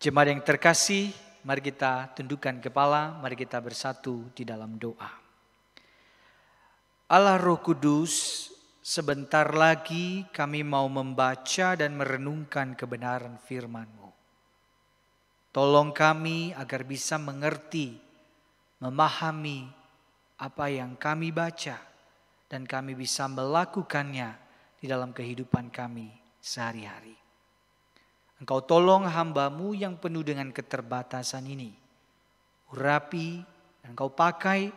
Jemaat yang terkasih, mari kita tundukkan kepala, mari kita bersatu di dalam doa. Allah Roh Kudus, sebentar lagi kami mau membaca dan merenungkan kebenaran firman-Mu. Tolong kami agar bisa mengerti, memahami apa yang kami baca, dan kami bisa melakukannya di dalam kehidupan kami sehari-hari. Engkau tolong hamba-Mu yang penuh dengan keterbatasan ini. Urapi dan Engkau pakai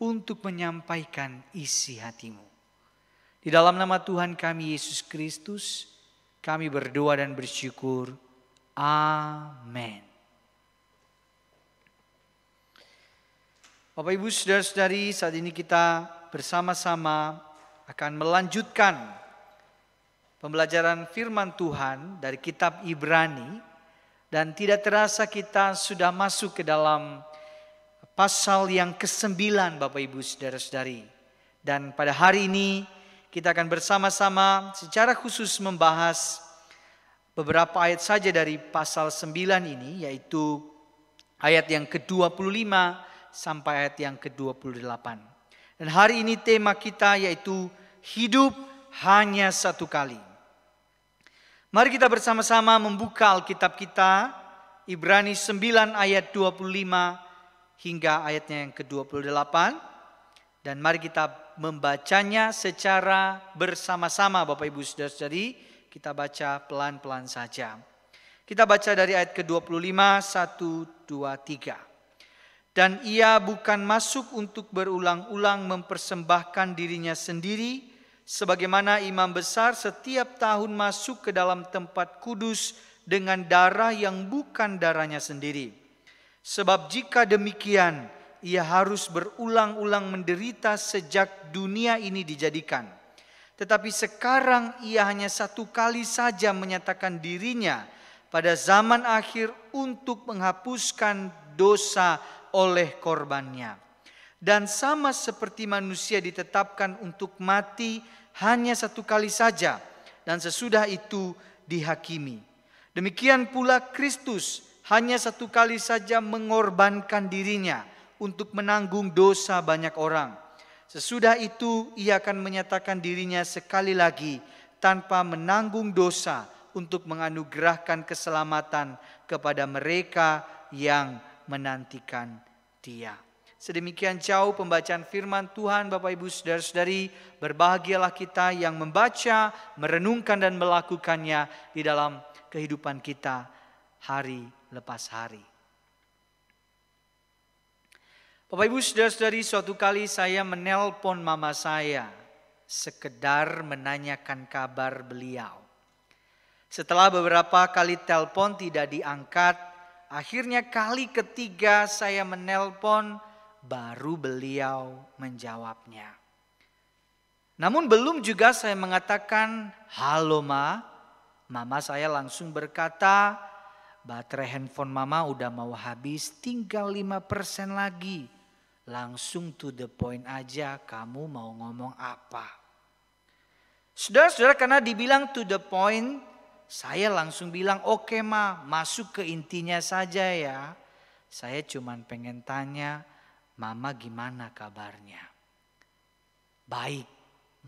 untuk menyampaikan isi hati-Mu. Di dalam nama Tuhan kami Yesus Kristus, kami berdoa dan bersyukur. Amin. Bapak Ibu Saudara-saudari, saat ini kita bersama-sama akan melanjutkan pembelajaran firman Tuhan dari kitab Ibrani, dan tidak terasa kita sudah masuk ke dalam pasal yang ke-9 Bapak Ibu Saudara-saudari. Dan pada hari ini kita akan bersama-sama secara khusus membahas beberapa ayat saja dari pasal 9 ini, yaitu ayat yang ke-25 sampai ayat yang ke-28. Dan hari ini tema kita yaitu hidup hanya satu kali. Mari kita bersama-sama membuka Alkitab kita, Ibrani 9 ayat 25 hingga ayatnya yang ke-28. Dan mari kita membacanya secara bersama-sama Bapak Ibu Saudara-saudari. Kita baca pelan-pelan saja. Kita baca dari ayat ke-25, 1, 2, 3. Dan ia bukan masuk untuk berulang-ulang mempersembahkan dirinya sendiri, sebagaimana imam besar setiap tahun masuk ke dalam tempat kudus dengan darah yang bukan darahnya sendiri. Sebab jika demikian, ia harus berulang-ulang menderita sejak dunia ini dijadikan. Tetapi sekarang ia hanya satu kali saja menyatakan dirinya pada zaman akhir untuk menghapuskan dosa oleh korbannya. Dan sama seperti manusia ditetapkan untuk mati hanya satu kali saja, dan sesudah itu dihakimi. Demikian pula Kristus hanya satu kali saja mengorbankan dirinya untuk menanggung dosa banyak orang. Sesudah itu ia akan menyatakan dirinya sekali lagi tanpa menanggung dosa untuk menganugerahkan keselamatan kepada mereka yang menantikan Dia. Sedemikian jauh pembacaan firman Tuhan Bapak Ibu Saudara-saudari. Berbahagialah kita yang membaca, merenungkan dan melakukannya di dalam kehidupan kita hari lepas hari. Bapak Ibu Saudara-saudari, suatu kali saya menelpon mama saya sekedar menanyakan kabar beliau. Setelah beberapa kali telepon tidak diangkat, akhirnya kali ketiga saya menelpon, baru beliau menjawabnya. Namun belum juga saya mengatakan, "Halo Ma." Mama saya langsung berkata, "Baterai handphone Mama udah mau habis, tinggal 5% lagi. Langsung to the point aja, kamu mau ngomong apa?" Saudara-saudara, karena dibilang to the point, saya langsung bilang, "Oke Ma, masuk ke intinya saja ya. Saya cuman pengen tanya, Mama gimana kabarnya?" "Baik,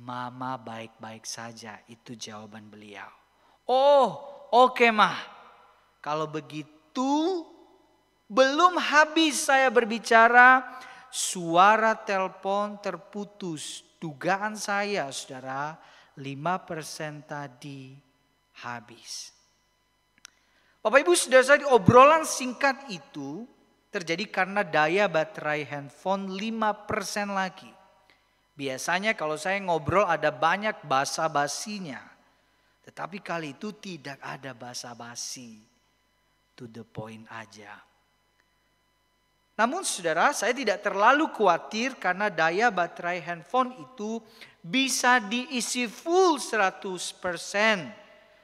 Mama baik-baik saja," itu jawaban beliau. "Oh, oke Ma." Kalau begitu, belum habis saya berbicara, suara telepon terputus. Dugaan saya, saudara, 5% tadi habis. Bapak Ibu Saudara-saudari, obrolan singkat itu terjadi karena daya baterai handphone 5% lagi. Biasanya kalau saya ngobrol ada banyak basa-basinya. Tetapi kali itu tidak ada basa-basi. To the point aja. Namun saudara, saya tidak terlalu khawatir karena daya baterai handphone itu bisa diisi full 100%.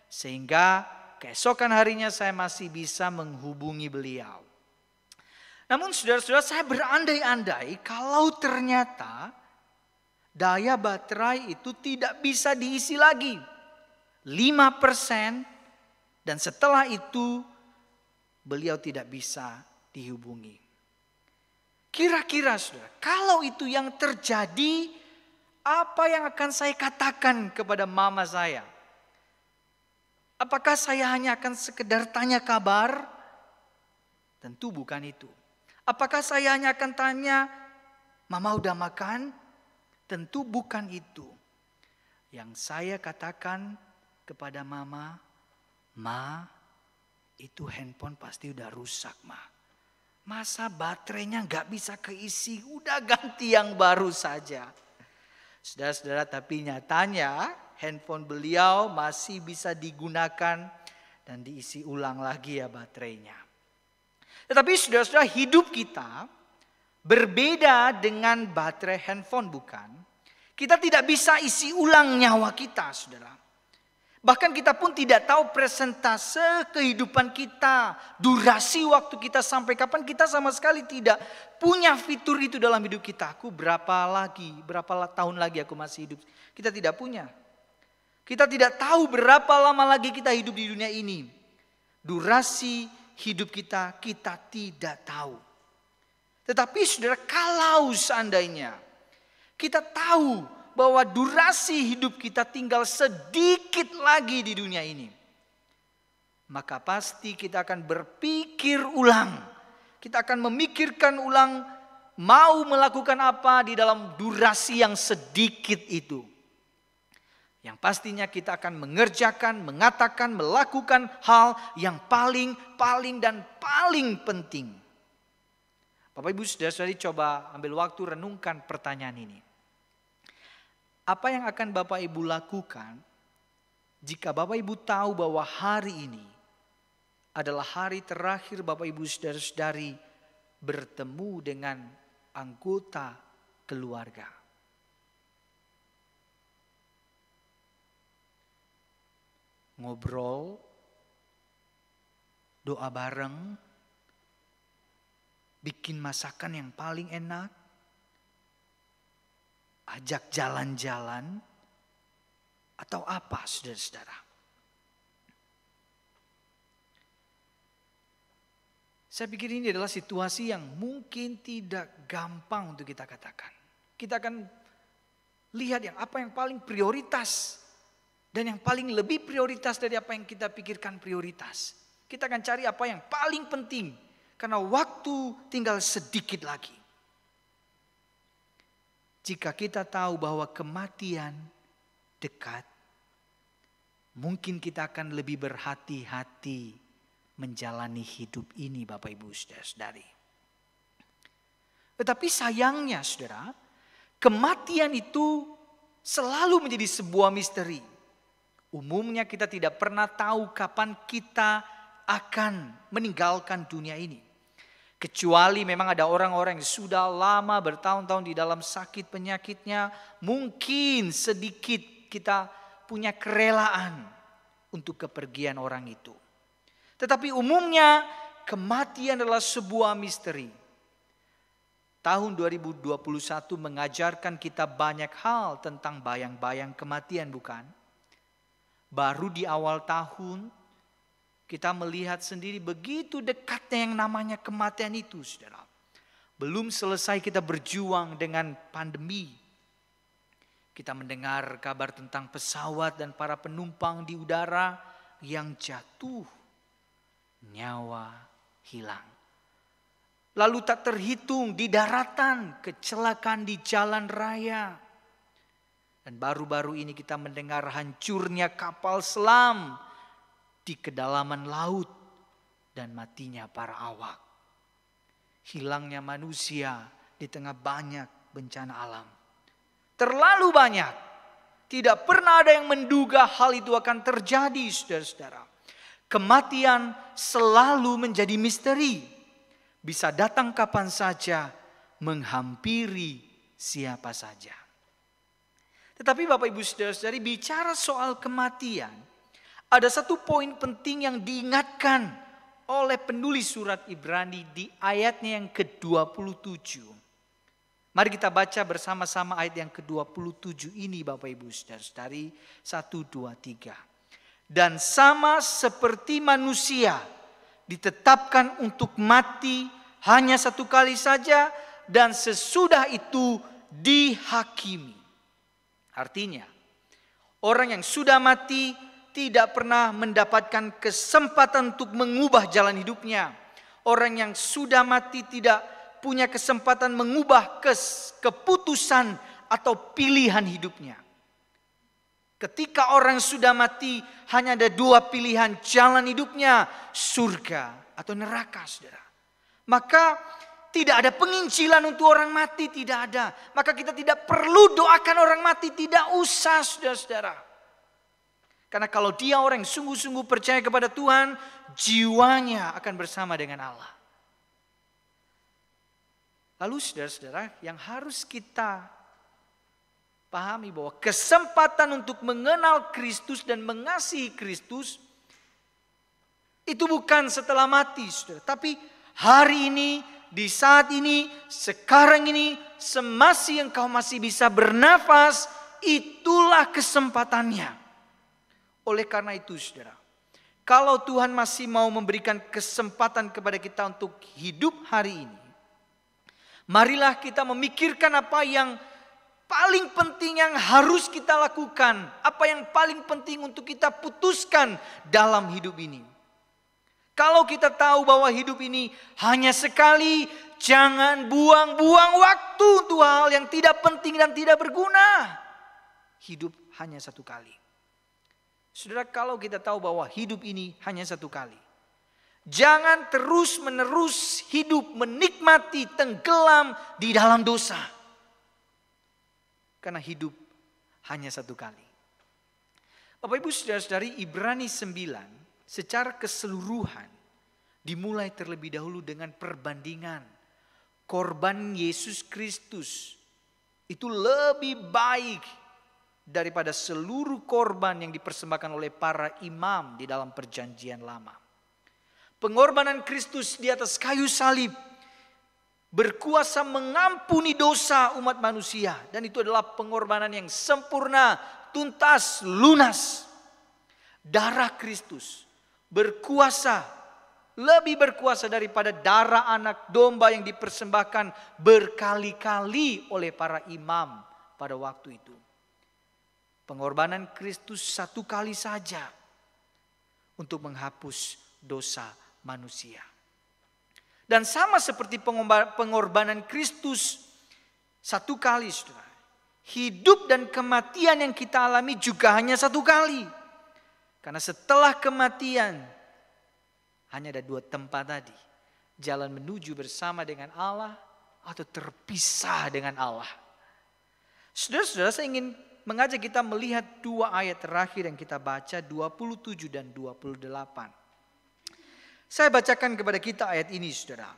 Sehingga keesokan harinya saya masih bisa menghubungi beliau. Namun saudara-saudara, saya berandai-andai kalau ternyata daya baterai itu tidak bisa diisi lagi. 5%, dan setelah itu beliau tidak bisa dihubungi. Kira-kira saudara, kalau itu yang terjadi, apa yang akan saya katakan kepada mama saya? Apakah saya hanya akan sekedar tanya kabar? Tentu bukan itu. Apakah saya hanya akan tanya, mama udah makan? Tentu bukan itu. Yang saya katakan kepada mama, Ma, itu handphone pasti udah rusak, Ma. Masa baterainya gak bisa keisi, udah ganti yang baru saja. Saudara-saudara, tapi nyatanya handphone beliau masih bisa digunakan dan diisi ulang lagi ya baterainya. Tetapi saudara-saudara, hidup kita berbeda dengan baterai handphone, bukan? Kita tidak bisa isi ulang nyawa kita, saudara. Bahkan kita pun tidak tahu persentase kehidupan kita, durasi waktu kita sampai kapan. Kita sama sekali tidak punya fitur itu dalam hidup kita. Aku berapa tahun lagi aku masih hidup. Kita tidak punya. Kita tidak tahu berapa lama lagi kita hidup di dunia ini. Durasi hidup kita tidak tahu. Tetapi saudara, kalau seandainya kita tahu bahwa durasi hidup kita tinggal sedikit lagi di dunia ini, maka pasti kita akan berpikir ulang. Kita akan memikirkan ulang mau melakukan apa di dalam durasi yang sedikit itu. Yang pastinya kita akan mengerjakan, mengatakan, melakukan hal yang paling penting. Bapak Ibu saudara-saudari, coba ambil waktu renungkan pertanyaan ini. Apa yang akan Bapak Ibu lakukan jika Bapak Ibu tahu bahwa hari ini adalah hari terakhir Bapak Ibu saudara-saudari bertemu dengan anggota keluarga? Ngobrol, doa bareng, bikin masakan yang paling enak, ajak jalan-jalan, atau apa saudara-saudara? Saya pikir ini adalah situasi yang mungkin tidak gampang untuk kita katakan. Kita akan lihat apa yang paling prioritas dan yang paling lebih prioritas dari apa yang kita pikirkan prioritas. Kita akan cari apa yang paling penting karena waktu tinggal sedikit lagi. Jika kita tahu bahwa kematian dekat, mungkin kita akan lebih berhati-hati menjalani hidup ini, Bapak Ibu saudara-saudari. Tetapi sayangnya saudara, kematian itu selalu menjadi sebuah misteri. Umumnya kita tidak pernah tahu kapan kita akan meninggalkan dunia ini. Kecuali memang ada orang-orang yang sudah lama bertahun-tahun di dalam sakit penyakitnya. Mungkin sedikit kita punya kerelaan untuk kepergian orang itu. Tetapi umumnya kematian adalah sebuah misteri. Tahun 2021 mengajarkan kita banyak hal tentang bayang-bayang kematian, bukan? Baru di awal tahun kita melihat sendiri begitu dekatnya yang namanya kematian itu, saudara. Belum selesai kita berjuang dengan pandemi. Kita mendengar kabar tentang pesawat dan para penumpang di udara yang jatuh, nyawa hilang. Lalu tak terhitung di daratan, kecelakaan di jalan raya. Dan baru-baru ini kita mendengar hancurnya kapal selam di kedalaman laut dan matinya para awak. Hilangnya manusia di tengah banyak bencana alam. Terlalu banyak. Tidak pernah ada yang menduga hal itu akan terjadi, saudara-saudara. Kematian selalu menjadi misteri. Bisa datang kapan saja, menghampiri siapa saja. Tetapi Bapak Ibu saudara-saudari, bicara soal kematian, ada satu poin penting yang diingatkan oleh penulis surat Ibrani di ayatnya yang ke-27. Mari kita baca bersama-sama ayat yang ke-27 ini, Bapak Ibu saudara-saudari. 1, 2, 3. Dan sama seperti manusia ditetapkan untuk mati hanya satu kali saja dan sesudah itu dihakimi. Artinya, orang yang sudah mati tidak pernah mendapatkan kesempatan untuk mengubah jalan hidupnya. Orang yang sudah mati tidak punya kesempatan mengubah keputusan atau pilihan hidupnya. Ketika orang sudah mati, hanya ada dua pilihan jalan hidupnya, surga atau neraka, saudara. Maka tidak ada penginjilan untuk orang mati, tidak ada. Maka kita tidak perlu doakan orang mati, tidak usah, saudara-saudara. Karena kalau dia orang yang sungguh-sungguh percaya kepada Tuhan, jiwanya akan bersama dengan Allah. Lalu saudara-saudara, yang harus kita pahami bahwa kesempatan untuk mengenal Kristus dan mengasihi Kristus itu bukan setelah mati, saudara. Tapi hari ini, di saat ini, sekarang ini, semasa engkau masih bisa bernafas, itulah kesempatannya. Oleh karena itu, saudara, kalau Tuhan masih mau memberikan kesempatan kepada kita untuk hidup hari ini, marilah kita memikirkan apa yang paling penting yang harus kita lakukan. Apa yang paling penting untuk kita putuskan dalam hidup ini. Kalau kita tahu bahwa hidup ini hanya sekali, jangan buang-buang waktu untuk hal yang tidak penting dan tidak berguna. Hidup hanya satu kali. Saudara, kalau kita tahu bahwa hidup ini hanya satu kali, jangan terus-menerus hidup menikmati tenggelam di dalam dosa. Karena hidup hanya satu kali. Bapak Ibu saudara-saudari, Ibrani 9 secara keseluruhan dimulai terlebih dahulu dengan perbandingan. Korban Yesus Kristus itu lebih baik daripada seluruh korban yang dipersembahkan oleh para imam di dalam perjanjian lama. Pengorbanan Kristus di atas kayu salib berkuasa mengampuni dosa umat manusia. Dan itu adalah pengorbanan yang sempurna, tuntas, lunas. Darah Kristus berkuasa, lebih berkuasa daripada darah anak domba yang dipersembahkan berkali-kali oleh para imam pada waktu itu. Pengorbanan Kristus satu kali saja untuk menghapus dosa manusia. Dan sama seperti pengorbanan Kristus satu kali, saudara. Hidup dan kematian yang kita alami juga hanya satu kali. Karena setelah kematian, hanya ada dua tempat tadi. Jalan menuju bersama dengan Allah atau terpisah dengan Allah. Saudara-saudara, saya ingin mengajak kita melihat dua ayat terakhir yang kita baca, 27 dan 28. Saya bacakan kepada kita ayat ini, saudara.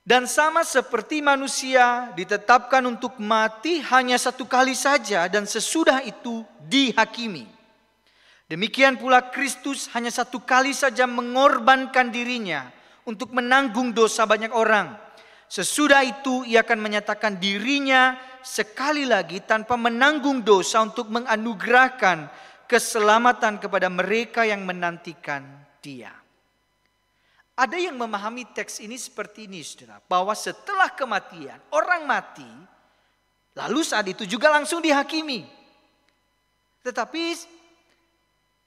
Dan sama seperti manusia ditetapkan untuk mati hanya satu kali saja dan sesudah itu dihakimi. Demikian pula Kristus hanya satu kali saja mengorbankan dirinya untuk menanggung dosa banyak orang. Sesudah itu ia akan menyatakan dirinya sekali lagi tanpa menanggung dosa untuk menganugerahkan keselamatan kepada mereka yang menantikan Dia. Ada yang memahami teks ini seperti ini, saudara. Bahwa setelah kematian, orang mati, lalu saat itu juga langsung dihakimi. Tetapi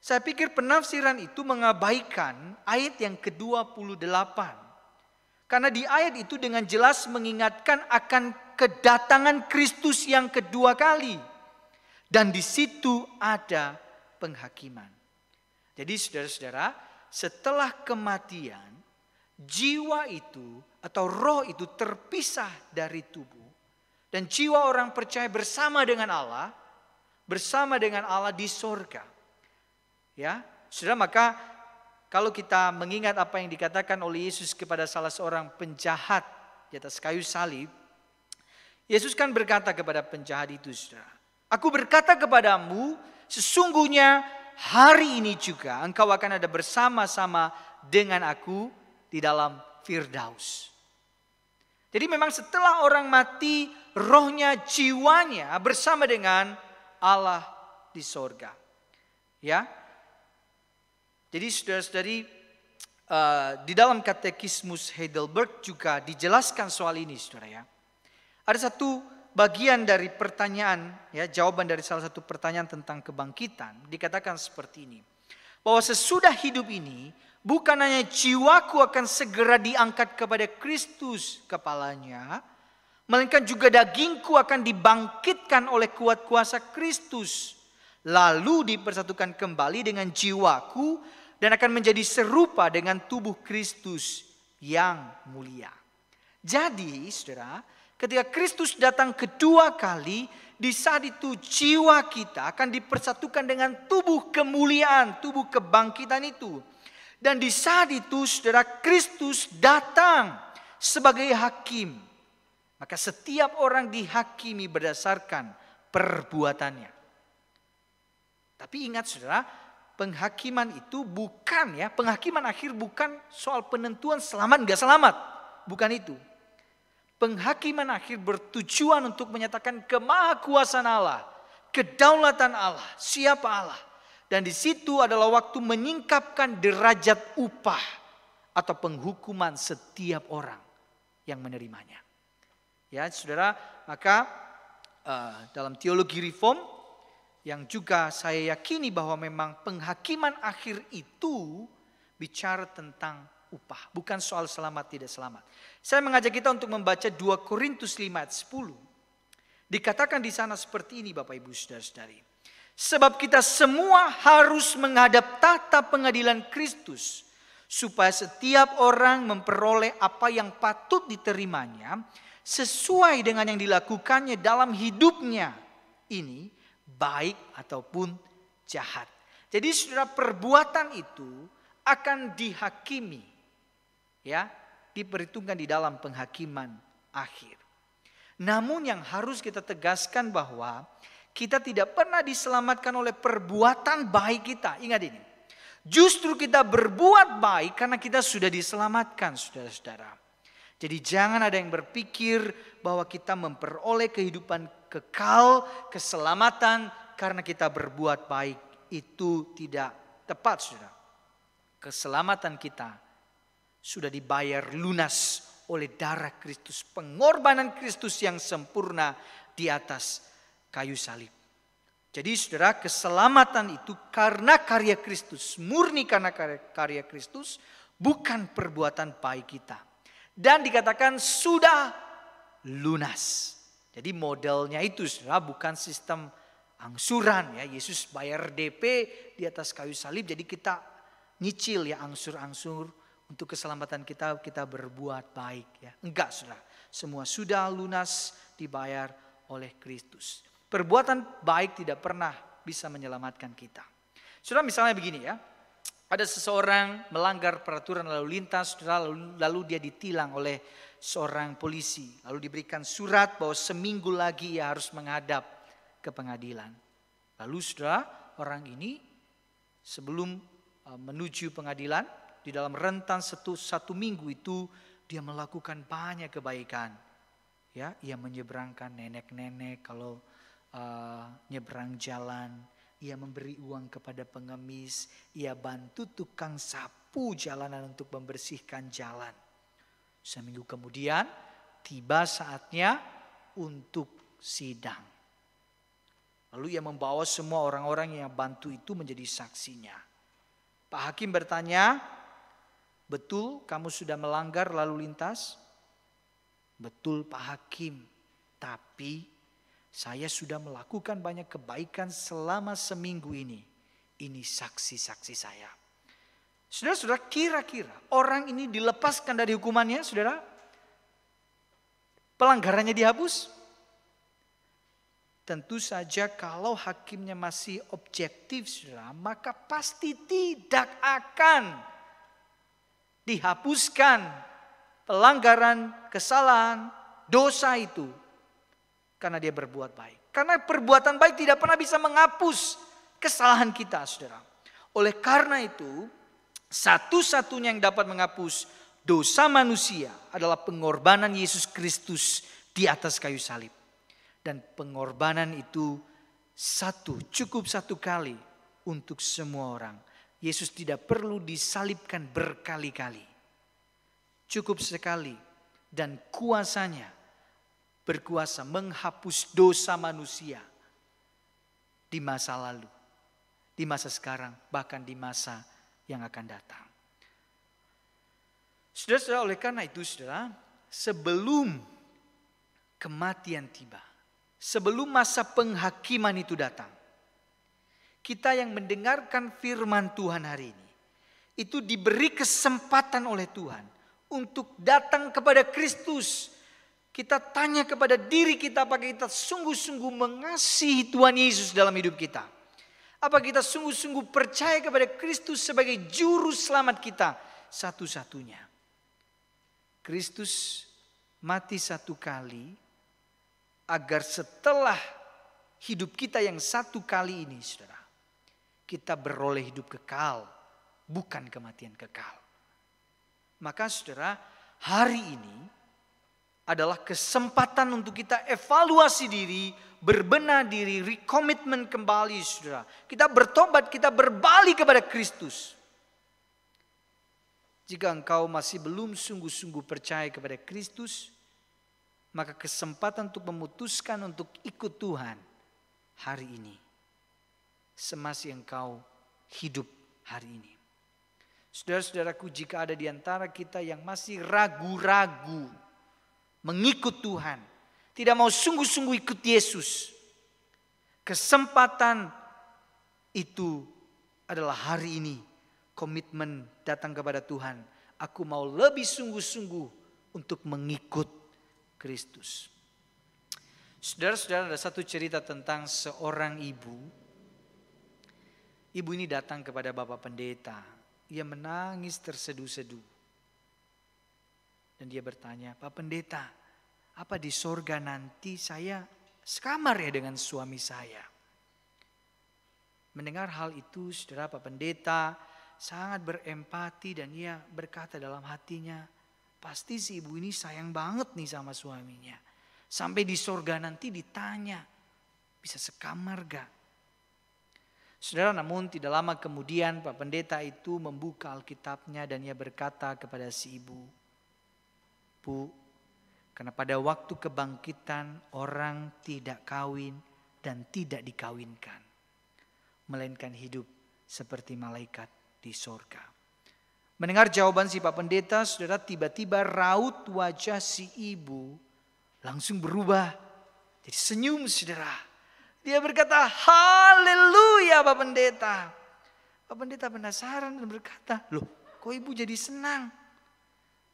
saya pikir penafsiran itu mengabaikan ayat yang ke-28. Karena di ayat itu dengan jelas mengingatkan akan kedatangan Kristus yang kedua kali. Dan di situ ada penghakiman. Jadi saudara-saudara, setelah kematian, jiwa itu atau roh itu terpisah dari tubuh. Dan jiwa orang percaya bersama dengan Allah di sorga. Ya, saudara, maka kalau kita mengingat apa yang dikatakan oleh Yesus kepada salah seorang penjahat di atas kayu salib, Yesus kan berkata kepada penjahat itu, saudara, aku berkata kepadamu, sesungguhnya hari ini juga engkau akan ada bersama-sama dengan aku di dalam Firdaus. Jadi memang setelah orang mati, rohnya, jiwanya bersama dengan Allah di sorga. Ya. Jadi saudara-saudari, Di dalam Katekismus Heidelberg juga dijelaskan soal ini, saudara ya. Ada satu bagian dari pertanyaan, ya, jawaban dari salah satu pertanyaan tentang kebangkitan, dikatakan seperti ini. Bahwa sesudah hidup ini, bukan hanya jiwaku akan segera diangkat kepada Kristus kepalanya, melainkan juga dagingku akan dibangkitkan oleh kuat kuasa Kristus, lalu dipersatukan kembali dengan jiwaku, dan akan menjadi serupa dengan tubuh Kristus yang mulia. Jadi saudara, ketika Kristus datang kedua kali, di saat itu jiwa kita akan dipersatukan dengan tubuh kemuliaan, tubuh kebangkitan itu. Dan di saat itu saudara, Kristus datang sebagai hakim. Maka setiap orang dihakimi berdasarkan perbuatannya. Tapi ingat saudara, penghakiman itu bukan, ya, penghakiman akhir bukan soal penentuan selamat enggak selamat. Bukan itu. Penghakiman akhir bertujuan untuk menyatakan kemahakuasaan Allah, kedaulatan Allah, siapa Allah. Dan di situ adalah waktu menyingkapkan derajat upah atau penghukuman setiap orang yang menerimanya. Ya, saudara, maka dalam teologi reform yang juga saya yakini bahwa memang penghakiman akhir itu bicara tentang upah, bukan soal selamat tidak selamat. Saya mengajak kita untuk membaca 2 Korintus 5 ayat 10. Dikatakan di sana seperti ini, Bapak Ibu Saudara-saudari. Sebab kita semua harus menghadap tahta pengadilan Kristus, supaya setiap orang memperoleh apa yang patut diterimanya sesuai dengan yang dilakukannya dalam hidupnya ini, baik ataupun jahat. Jadi saudara, perbuatan itu akan dihakimi, ya, diperhitungkan di dalam penghakiman akhir. Namun yang harus kita tegaskan bahwa kita tidak pernah diselamatkan oleh perbuatan baik kita. Ingat ini. Justru kita berbuat baik karena kita sudah diselamatkan, saudara-saudara. Jadi jangan ada yang berpikir bahwa kita memperoleh kehidupan kekal, keselamatan karena kita berbuat baik. Itu tidak tepat, saudara. Keselamatan kita sudah dibayar lunas oleh darah Kristus, pengorbanan Kristus yang sempurna di atas kayu salib. Jadi saudara, keselamatan itu karena karya Kristus, murni karena karya Kristus, bukan perbuatan baik kita. Dan dikatakan sudah lunas. Jadi modelnya itu saudara, bukan sistem angsuran, ya. Yesus bayar DP di atas kayu salib, jadi kita nyicil, ya, angsur-angsur untuk keselamatan kita berbuat baik, ya. Enggak saudara, semua sudah lunas dibayar oleh Kristus. Perbuatan baik tidak pernah bisa menyelamatkan kita. Saudara, misalnya begini, ya. Ada seseorang melanggar peraturan lalu lintas, lalu dia ditilang oleh seorang polisi. Lalu diberikan surat bahwa seminggu lagi ia harus menghadap ke pengadilan. Lalu saudara, orang ini sebelum menuju pengadilan, di dalam rentan satu minggu itu dia melakukan banyak kebaikan. Ya, ia menyeberangkan nenek-nenek kalau nyeberang jalan. Ia memberi uang kepada pengemis. Ia bantu tukang sapu jalanan untuk membersihkan jalan. Seminggu kemudian tiba saatnya untuk sidang. Lalu ia membawa semua orang-orang yang bantu itu menjadi saksinya. Pak Hakim bertanya, betul kamu sudah melanggar lalu lintas? Betul Pak Hakim, tapi saya sudah melakukan banyak kebaikan selama seminggu ini. Ini saksi-saksi saya. Saudara-saudara, kira-kira orang ini dilepaskan dari hukumannya, saudara? Pelanggarannya dihapus? Tentu saja kalau hakimnya masih objektif, saudara, maka pasti tidak akan dihapuskan pelanggaran, kesalahan, dosa itu. Karena dia berbuat baik. Karena perbuatan baik tidak pernah bisa menghapus kesalahan kita, saudara. Oleh karena itu, satu-satunya yang dapat menghapus dosa manusia adalah pengorbanan Yesus Kristus di atas kayu salib. Dan pengorbanan itu cukup satu kali untuk semua orang. Yesus tidak perlu disalibkan berkali-kali. Cukup sekali dan kuasanya berkuasa menghapus dosa manusia di masa lalu, di masa sekarang, bahkan di masa yang akan datang. Saudara-saudara, oleh karena itu saudara, sebelum kematian tiba, sebelum masa penghakiman itu datang, kita yang mendengarkan firman Tuhan hari ini, itu diberi kesempatan oleh Tuhan untuk datang kepada Kristus. Kita tanya kepada diri kita, apakah kita sungguh-sungguh mengasihi Tuhan Yesus dalam hidup kita? Apa kita sungguh-sungguh percaya kepada Kristus sebagai juru selamat kita satu-satunya? Kristus mati satu kali agar setelah hidup kita yang satu kali ini, saudara, kita beroleh hidup kekal, bukan kematian kekal. Maka saudara, hari ini adalah kesempatan untuk kita evaluasi diri, berbenah diri, recommitment kembali saudara. Kita bertobat, kita berbalik kepada Kristus. Jika engkau masih belum sungguh-sungguh percaya kepada Kristus, maka kesempatan untuk memutuskan untuk ikut Tuhan hari ini. Semasih engkau hidup hari ini. Saudara-saudaraku, jika ada di antara kita yang masih ragu-ragu mengikut Tuhan, tidak mau sungguh-sungguh ikut Yesus, kesempatan itu adalah hari ini. Komitmen datang kepada Tuhan. Aku mau lebih sungguh-sungguh untuk mengikut Kristus. Saudara-saudara, ada satu cerita tentang seorang ibu. Ibu ini datang kepada Bapak Pendeta. Ia menangis terseduh-seduh. Dan dia bertanya, Pak Pendeta, apa di sorga nanti saya sekamar ya dengan suami saya? Mendengar hal itu, saudara, Pak Pendeta sangat berempati dan ia berkata dalam hatinya, pasti si ibu ini sayang banget nih sama suaminya. Sampai di sorga nanti ditanya, bisa sekamar gak? Saudara, namun tidak lama kemudian Pak Pendeta itu membuka Alkitabnya dan ia berkata kepada si ibu, Bu, karena pada waktu kebangkitan orang tidak kawin dan tidak dikawinkan, melainkan hidup seperti malaikat di sorga. Mendengar jawaban si Pak Pendeta, saudara, tiba-tiba raut wajah si ibu langsung berubah jadi senyum, saudara. Dia berkata, haleluya Pak Pendeta. Pak Pendeta penasaran dan berkata, loh kok ibu jadi senang?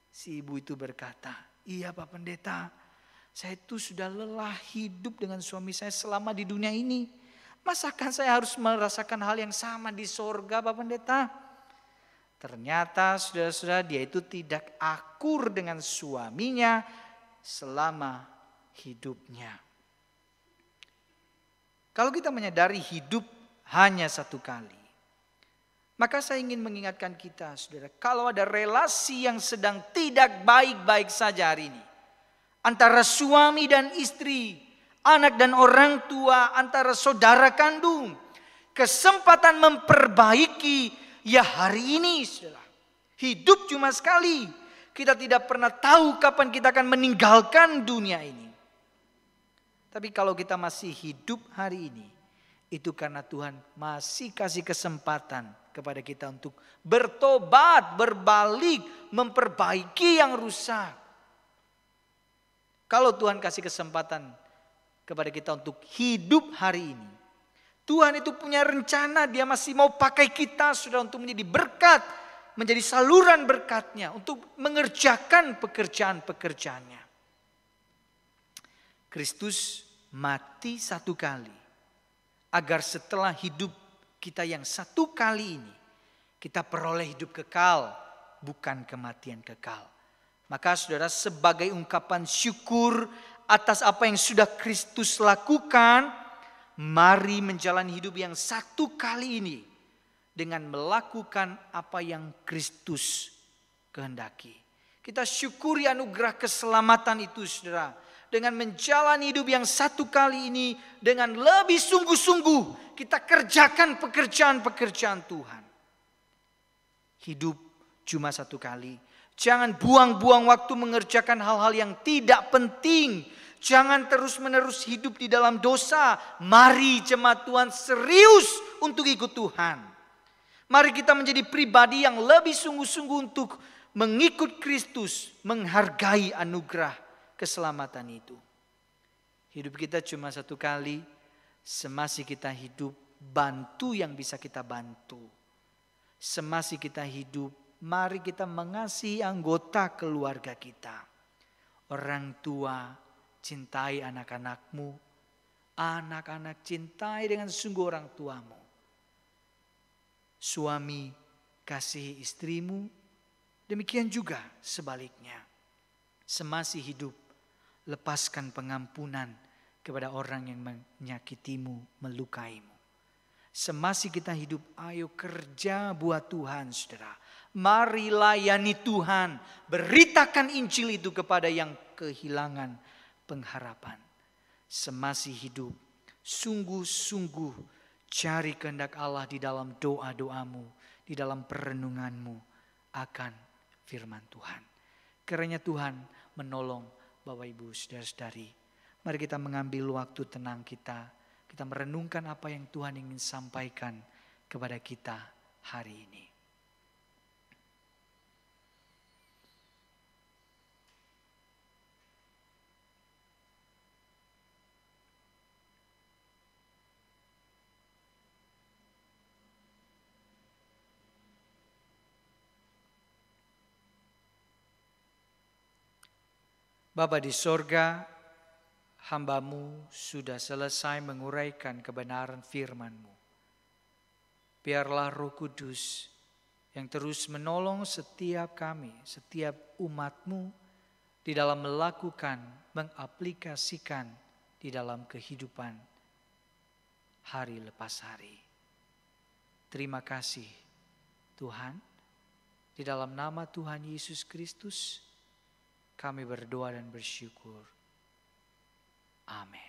Si ibu itu berkata, iya Pak Pendeta, saya itu sudah lelah hidup dengan suami saya selama di dunia ini. Masakan saya harus merasakan hal yang sama di sorga Pak Pendeta? Ternyata saudara-saudara, dia itu tidak akur dengan suaminya selama hidupnya. Kalau kita menyadari hidup hanya satu kali, maka saya ingin mengingatkan kita, saudara, kalau ada relasi yang sedang tidak baik-baik saja hari ini, antara suami dan istri, anak dan orang tua, antara saudara kandung, kesempatan memperbaiki ya hari ini, saudara. Hidup cuma sekali, kita tidak pernah tahu kapan kita akan meninggalkan dunia ini. Tapi kalau kita masih hidup hari ini, itu karena Tuhan masih kasih kesempatan kepada kita untuk bertobat, berbalik, memperbaiki yang rusak. Kalau Tuhan kasih kesempatan kepada kita untuk hidup hari ini, Tuhan itu punya rencana, dia masih mau pakai kita sudah untuk menjadi berkat, menjadi saluran berkatnya, untuk mengerjakan pekerjaan-pekerjaannya. Kristus mati satu kali agar setelah hidup kita yang satu kali ini kita peroleh hidup kekal, bukan kematian kekal. Maka saudara, sebagai ungkapan syukur atas apa yang sudah Kristus lakukan, mari menjalani hidup yang satu kali ini dengan melakukan apa yang Kristus kehendaki. Kita syukuri anugerah keselamatan itu, saudara. Dengan menjalani hidup yang satu kali ini dengan lebih sungguh-sungguh kita kerjakan pekerjaan-pekerjaan Tuhan. Hidup cuma satu kali. Jangan buang-buang waktu mengerjakan hal-hal yang tidak penting. Jangan terus-menerus hidup di dalam dosa. Mari jemaat Tuhan serius untuk ikut Tuhan. Mari kita menjadi pribadi yang lebih sungguh-sungguh untuk mengikut Kristus, menghargai anugerah keselamatan itu. Hidup kita cuma satu kali, semasih kita hidup, bantu yang bisa kita bantu. Semasih kita hidup, mari kita mengasihi anggota keluarga kita. Orang tua, cintai anak-anakmu. Anak-anak cintai dengan sungguh orang tuamu. Suami, kasihi istrimu. Demikian juga sebaliknya. Semasih hidup, lepaskan pengampunan kepada orang yang menyakitimu, melukaimu. Semasih kita hidup, ayo kerja buat Tuhan, saudara. Mari layani Tuhan. Beritakan Injil itu kepada yang kehilangan pengharapan. Semasih hidup, sungguh-sungguh cari kehendak Allah di dalam doa-doamu, di dalam perenunganmu akan firman Tuhan. Kiranya Tuhan menolong Bapak Ibu saudara-saudari. Mari kita mengambil waktu tenang kita. Kita merenungkan apa yang Tuhan ingin sampaikan kepada kita hari ini. Bapa di sorga, hamba-Mu sudah selesai menguraikan kebenaran firman-Mu. Biarlah Roh Kudus yang terus menolong setiap kami, setiap umat-Mu di dalam melakukan, mengaplikasikan di dalam kehidupan hari lepas hari. Terima kasih Tuhan, di dalam nama Tuhan Yesus Kristus kami berdoa dan bersyukur. Amin.